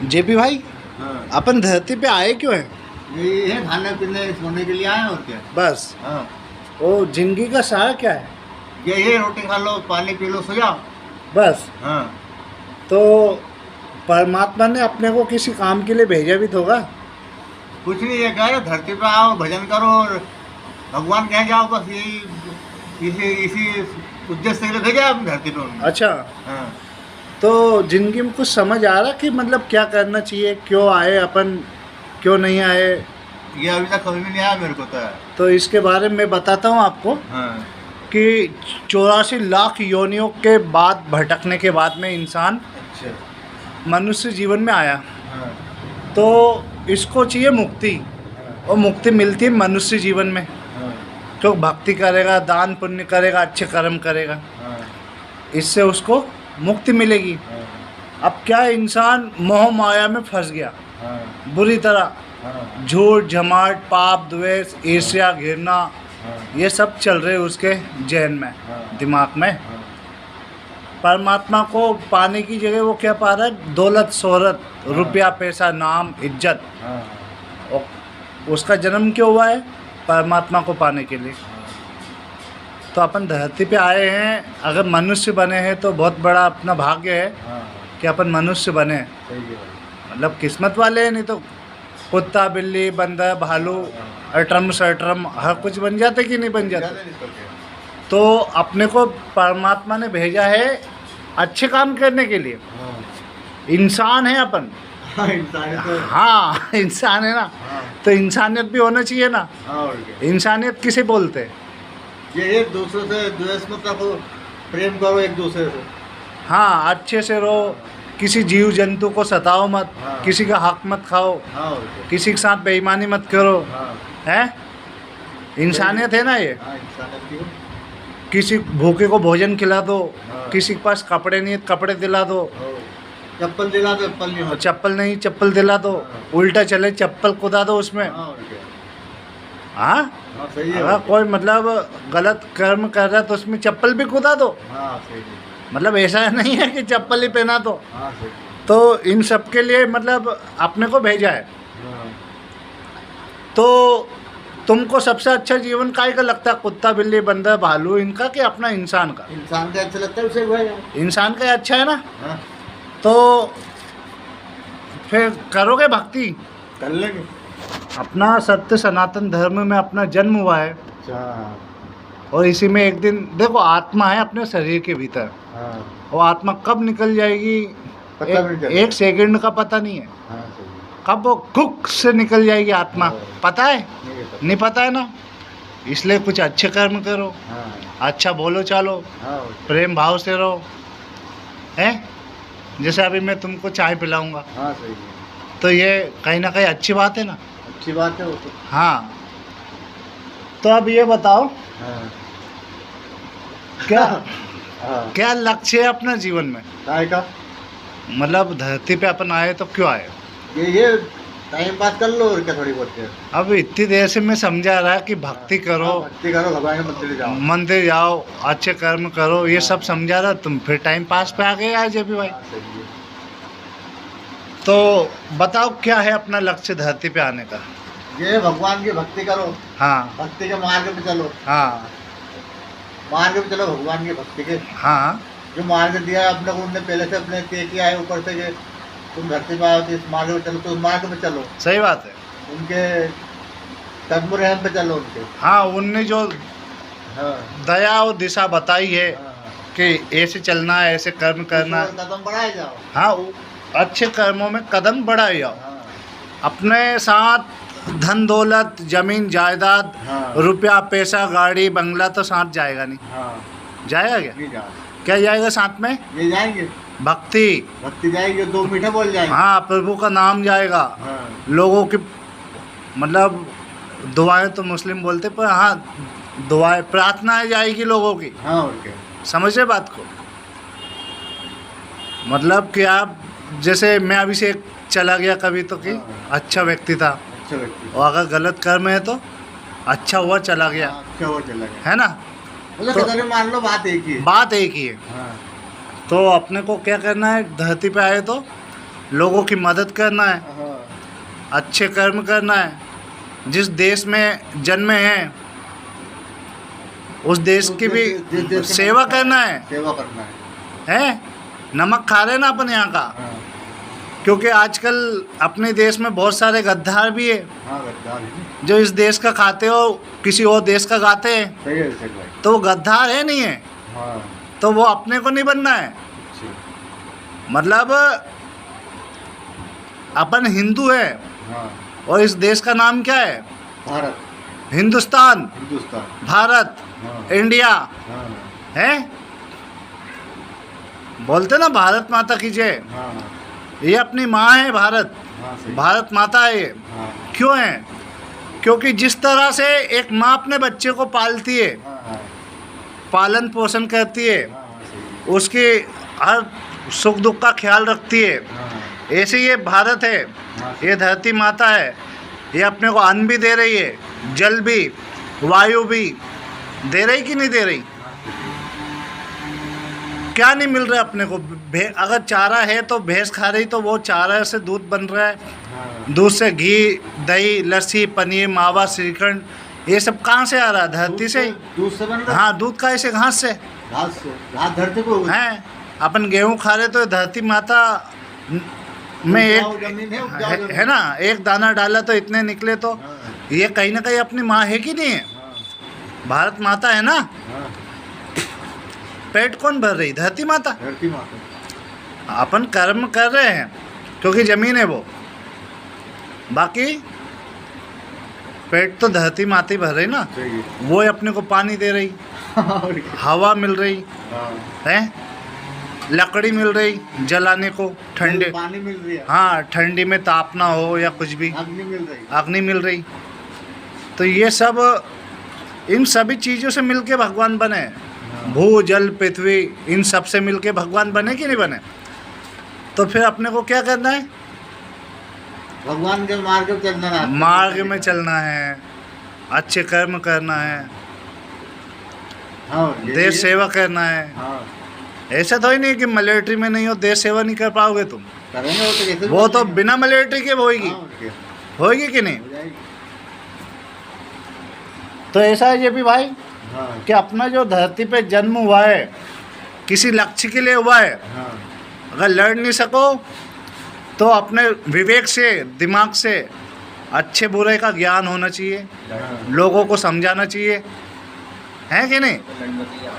JP भाई, हाँ। अपन धरती पे आए क्यों हैं? ये है खाने पीने सोने के लिए आए हैं और क्या। बस। हाँ। वो जिंदगी का सार क्या है? ये रोटी खा लो, पानी पी लो, सो जाओ। बस। हाँ। तो परमात्मा ने अपने को किसी काम के लिए भेजा भी तो होगा। कुछ नहीं, ये कह रहे धरती पे आओ, भजन करो और भगवान कह जाओ, बस यही इसी उद्देश्य के लिए भेजा है धरती पे उन्होंने। अच्छा, हाँ। तो जिंदगी में कुछ समझ आ रहा कि मतलब क्या करना चाहिए, क्यों आए अपन, क्यों नहीं आए? ये अभी तक कभी भी नहीं आया मेरे को तो इसके बारे में मैं बताता हूँ आपको हाँ। कि 84 लाख योनियों के बाद भटकने के बाद में इंसान अच्छा। मनुष्य जीवन में आया। हाँ। तो इसको चाहिए मुक्ति, और मुक्ति मिलती है मनुष्य जीवन में। हाँ। तो भक्ति करेगा, दान पुण्य करेगा, अच्छे कर्म करेगा, हाँ। इससे उसको मुक्ति मिलेगी। हाँ। अब क्या इंसान मोह माया में फंस गया हाँ। बुरी तरह। हाँ। झूठ झमाट, पाप, द्वेष, ईर्ष्या, घृणा, हाँ। ये सब चल रहे उसके जहन में, हाँ। दिमाग में। हाँ। परमात्मा को पाने की जगह वो क्या पा रहा है? दौलत, शोहरत, रुपया, पैसा, नाम, इज्जत। हाँ। और उसका जन्म क्यों हुआ है? परमात्मा को पाने के लिए। तो अपन धरती पे आए हैं, अगर मनुष्य बने हैं तो बहुत बड़ा अपना भाग्य है हाँ। कि अपन मनुष्य बने। सही है। मतलब किस्मत वाले हैं, नहीं तो कुत्ता, बिल्ली, बंदर, भालू, अटरम सटरम हर कुछ बन जाते कि नहीं बन जाते। तो अपने को परमात्मा ने भेजा है अच्छे काम करने के लिए। इंसान है अपन। हाँ, इंसान तो। हाँ, इंसान है ना। हाँ। तो इंसानियत भी होना चाहिए ना। हाँ, और क्या। इंसानियत किसे बोलते हैं? ये एक दूसरे से द्वेष मत रखो, प्रेम करो एक दूसरे से। हाँ, अच्छे से रहो, किसी जीव जंतु को सताओ मत, हाँ। किसी का हक मत खाओ, हाँ, और क्या। किसी के साथ बेईमानी मत करो। हाँ। हैं? इंसानियत है ना ये। हाँ, इंसानियत की हो। किसी भूखे को भोजन खिला दो, हाँ। किसी के पास कपड़े नहीं है कपड़े दिला दो, चप्पल दिला दो, चप्पल नहीं हो। चप्पल नहीं चप्पल दिला दो, हाँ। उल्टा चले चप्पल कुदा दो उसमें। हाँ, और क्या। हाँ, हाँ, सही है। अगर कोई मतलब गलत कर्म कर रहा है तो उसमें चप्पल भी कुदा दो। हाँ, सही है। मतलब ऐसा नहीं है कि चप्पल ही पहना दो। हाँ, सही है। तो इन सब के लिए मतलब अपने को भेजा है। हाँ। तो तुमको सबसे अच्छा जीवन काय का लगता है? कुत्ता, बिल्ली, बंदर, भालू, इनका कि अपना इंसान का? इंसान का अच्छा लगता है उसे भाई। इंसान का अच्छा है ना। हाँ। तो फिर करोगे भक्ति? कर लेंगे। अपना सत्य सनातन धर्म में अपना जन्म हुआ है, अच्छा। और इसी में एक दिन देखो आत्मा है अपने शरीर के भीतर, हाँ। वो आत्मा कब निकल जाएगी पता भी नहीं चलता। एक सेकंड का पता नहीं है। हाँ, सही है। कब वो कुक से निकल जाएगी आत्मा, हाँ। पता है? नहीं है पता। नहीं पता है ना। इसलिए कुछ अच्छे कर्म करो, हाँ। अच्छा बोलो चालो, हाँ, और क्या। प्रेम भाव से रहो। हैं? जैसे अभी मैं तुमको चाय पिलाऊंगा, हाँ, सही है। तो ये कहीं ना कहीं अच्छी बात है ना। अच्छी बात है वो तो। हाँ, तो अब ये बताओ हाँ। क्या हाँ। क्या लक्ष्य है अपना जीवन में? काय का? मतलब धरती पे अपन आए तो क्यों आए? ये टाइम पास कर लो और क्या, थोड़ी बहुत है। अब इतनी देर से मैं समझा रहा कि भक्ति करो, हाँ, भक्ति करो, भगवान के मंदिर जाओ। मंदिर जाओ, अच्छे कर्म करो, ये सब समझा रहा, तुम फिर टाइम पास पे आ गए आज अभी भाई। हाँ, सही है। तो बताओ क्या है अपना लक्ष्य धरती पे आने का? ये भगवान की भक्ति करो, हाँ भक्ति के मार्ग पे चलो। हाँ मार्ग पे चलो भगवान की भक्ति के। हाँ जो मार्ग दिया है अपने को, उनने पहले से अपने तय किया है ऊपर से कि तुम धरती पे आओ तो इस मार्ग पे चलो, तो उस मार्ग पे चलो। सही बात है। उनके कदम रहम पे चलो उनके। हाँ, उनने जो हाँ। दया और दिशा बताई है हाँ। कि ऐसे चलना है, ऐसे कर्म करना है। कदम बढ़ाए जाओ। हाँ, अच्छे कर्मों में कदम बढ़ाए जाओ। हाँ। अपने साथ धन दौलत, जमीन जायदाद, हाँ। रुपया, पैसा, गाड़ी, बंगला तो साथ जाएगा नहीं। हाँ। जाएगा क्या? ये जा क्या जाएगा साथ में? ये जाएंगे, भक्ति। भक्ति जाएगी, दो मीठे बोल जाएंगे। हाँ, प्रभु का नाम जाएगा। हाँ। लोगों की मतलब दुआएं तो मुस्लिम बोलते, पर हाँ दुआएं, प्रार्थनाएं जाएगी लोगों की। हाँ, और क्या। समझ रहे बात को? मतलब कि आप जैसे मैं अभी से चला गया कभी तो कि हाँ। अच्छा व्यक्ति था, अच्छा व्यक्ति। और अगर गलत कर्म है तो अच्छा हुआ चला गया, हाँ, अच्छा वो चला गया। है ना। मतलब तो- किधर भी मान लो, बात एक ही है। बात एक ही है। हाँ। तो अपने को क्या करना है, धरती पे आए तो लोगों की मदद करना है, हाँ अच्छे कर्म करना है, जिस देश में जन्मे हैं उस देश की भी जिस देश के सेवा नमक करना है। सेवा करना है। हैं? नमक खा रहे हैं ना अपन यहाँ का, हाँ क्योंकि आजकल अपने देश में बहुत सारे गद्दार भी है हाँ गद्दार है। जो इस देश का खाते हो किसी और देश का गाते हैं, सही है सही भाई। तो वो गद्दार है नहीं है, हाँ तो वो अपने को नहीं बनना है। अच्छा। मतलब अपन हिंदू है हाँ और इस देश का नाम क्या है? भारत हिंदुस्तान, हिंदुस्तान। भारत, हाँ इंडिया हाँ है। बोलते ना भारत माता की जय, हाँ हाँ ये अपनी माँ है भारत, हाँ सही। भारत माता है ये। हाँ क्यों है? क्योंकि जिस तरह से एक माँ अपने बच्चे को पालती है, हाँ हाँ पालन पोषण करती है, हाँ सही। उसके हर सुख दुख का ख्याल रखती है, हाँ ऐसे ये भारत है, हाँ ये धरती माता है। ये अपने को अन्न भी दे रही है, जल भी, वायु भी दे रही कि नहीं दे रही? क्या नहीं मिल रहा है अपने को? अगर चारा है तो भैंस खा रही, तो वो चारा से दूध बन रहा है, हाँ। दूध से घी, दही, लस्सी, पनीर, मावा, श्रीखंड, ये सब कहाँ से आ रहा है? धरती से ही। दूध से बन रहा है। हाँ, दूध का ऐसे घास से घास से, घास धरती को हैं। अपन गेहूँ खा रहे तो धरती माता में उपजाऊ एक जमीन है, उपजाऊ जमीन। है ना, एक दाना डाला तो इतने निकले, तो हाँ ये कहीं ना कहीं अपनी माँ है कि नहीं है? हाँ भारत माता है ना। हाँ पेट कौन भर रही? धरती माता। धरती माता। अपन कर्म कर रहे हैं क्योंकि जमीन है वो, बाकी पेट तो धरती माता ही भर रही ना। सही है। वो अपने को पानी दे रही, और क्या। हवा मिल रही हाँ है, लकड़ी मिल रही जलाने को, ठंडे, पानी मिल रही है। हाँ ठंडी में तापना हो या कुछ भी, अग्नि मिल रही है। अग्नि मिल रही। तो ये सब इन सभी चीज़ों से मिलके भगवान बने। भू जल पृथ्वी, इन सब से मिलके भगवान बने कि नहीं बने? तो फिर अपने को क्या करना है? भगवान के मार्ग में चलना है। मार्ग में चलना है, अच्छे कर्म करना है, हाँ ये देश ये- सेवा करना है। हाँ ऐसा तो ही नहीं कि मिलिट्री में नहीं हो देश सेवा नहीं कर पाओगे तुम। करेंगे वो तो कैसे भी वो तो करेंगे। बिना मिलिट्री के होएगी, हाँ, और क्या। होएगी कि नहीं? हो जाएगी। तो ऐसा है ये भी भाई हाँ कि अपना जो धरती पे जन्म हुआ है किसी लक्ष्य के लिए हुआ है। हाँ अगर लड़ नहीं सको तो अपने विवेक से, दिमाग से अच्छे बुरे का ज्ञान होना चाहिए, हाँ। लोगों को समझाना चाहिए, है कि नहीं? लड़ने नहीं आ